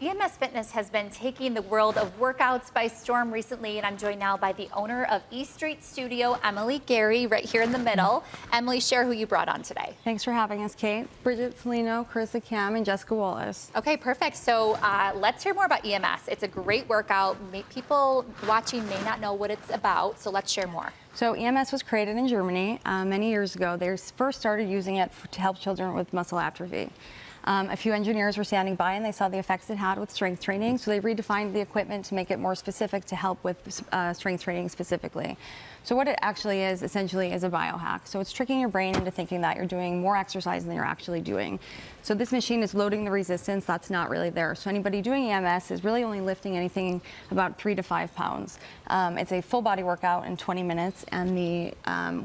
EMS Fitness has been taking the world of workouts by storm recently, and I'm joined now by the owner of E Street Studio, Emily Gary, right here in the middle. Emily, share who you brought on today. Thanks for having us, Kate. Bridget Salino, Carissa Cam, and Jessica Wallace. Okay, perfect. So let's hear more about EMS. It's a great workout. People watching may not know what it's about, so let's share more. So EMS was created in Germany many years ago. They first started using it to help children with muscle atrophy. A few engineers were standing by and they saw the effects it had with strength training, so they redefined the equipment to make it more specific to help with strength training specifically. So what it actually is, essentially, is a biohack. So it's tricking your brain into thinking that you're doing more exercise than you're actually doing. So this machine is loading the resistance that's not really there. So anybody doing EMS is really only lifting anything about 3 to 5 pounds. It's a full body workout in 20 minutes, and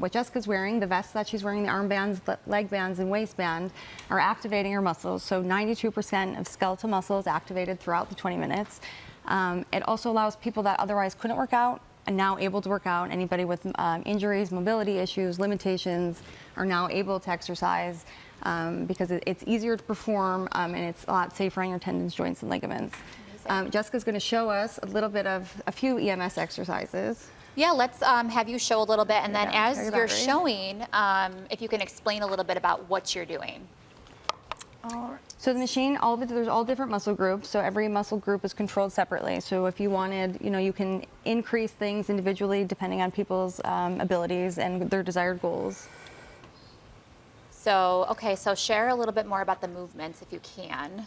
what Jessica's wearing, the vest that she's wearing, the armbands, the leg bands, and waistband are activating her muscles. So 92% of skeletal muscle is activated throughout the 20 minutes. It also allows people that otherwise couldn't work out and now able to work out. Anybody with injuries, mobility issues, limitations are now able to exercise because it's easier to perform and it's a lot safer on your tendons, joints, and ligaments. Jessica's going to show us a little bit of a few EMS exercises. Yeah, let's have you show a little bit, and then as you're showing, if you can explain a little bit about what you're doing. So the machine, there's all different muscle groups, so every muscle group is controlled separately. So if you wanted, you can increase things individually depending on people's abilities and their desired goals. So, okay, so share a little bit more about the movements if you can,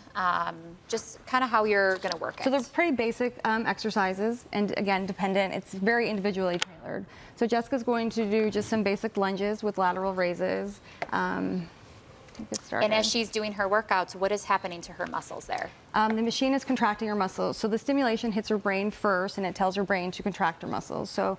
just kind of how you're going to work it. So they're pretty basic exercises, and again, dependent, it's very individually tailored. So Jessica's going to do just some basic lunges with lateral raises. And as she's doing her workouts, what is happening to her muscles there? The machine is contracting her muscles. So the stimulation hits her brain first, and it tells her brain to contract her muscles. So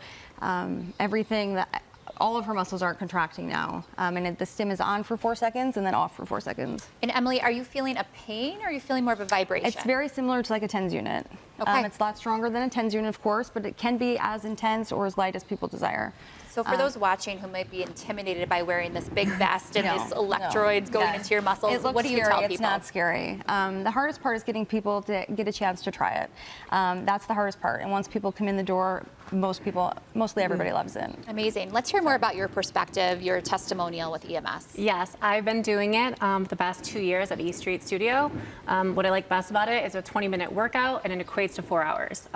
all of her muscles are contracting now. And the stim is on for 4 seconds and then off for 4 seconds. And Emily, are you feeling a pain or are you feeling more of a vibration? It's very similar to like a TENS unit. Okay. It's a lot stronger than a TENS unit, of course, but it can be as intense or as light as people desire. So for those watching who might be intimidated by wearing this big vest and these electrodes going into your muscles, what do you tell people? It's not scary. The hardest part is getting people to get a chance to try it. That's the hardest part. And once people come in the door, mostly everybody loves it. Amazing. Let's hear more about your perspective, your testimonial with EMS. Yes, I've been doing it the past 2 years at E Street Studio. What I like best about it is a 20-minute workout and it equates to 4 hours.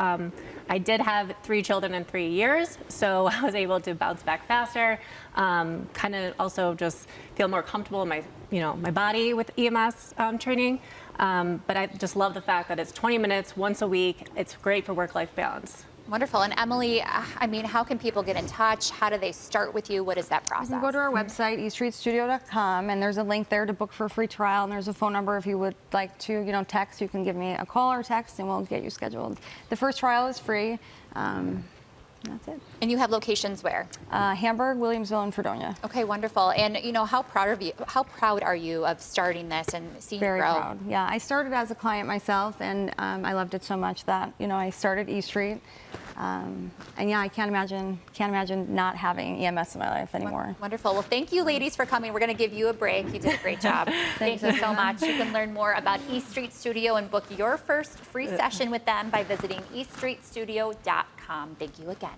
I did have 3 children in 3 years, so I was able to bounce back faster, kind of also just feel more comfortable in my body with EMS training. But I just love the fact that it's 20 minutes once a week. It's great for work-life balance. Wonderful. And Emily, I mean, how can people get in touch? How do they start with you? What is that process? You can go to our website, estreetstudio.com, and there's a link there to book for a free trial, and there's a phone number if you would like to, text. You can give me a call or text, and we'll get you scheduled. The first trial is free. That's it. And you have locations where? Hamburg, Williamsville, and Fredonia. Okay, wonderful. And how proud are you of starting this and seeing it grow? Very proud. Yeah, I started as a client myself, and I loved it so much that I started E Street. And yeah, I can't imagine not having EMS in my life anymore. Wonderful. Well, thank you, ladies, for coming. We're going to give you a break. You did a great job. Thank you so much. You can learn more about E Street Studio and book your first free session with them by visiting estreetstudio.com. Thank you again.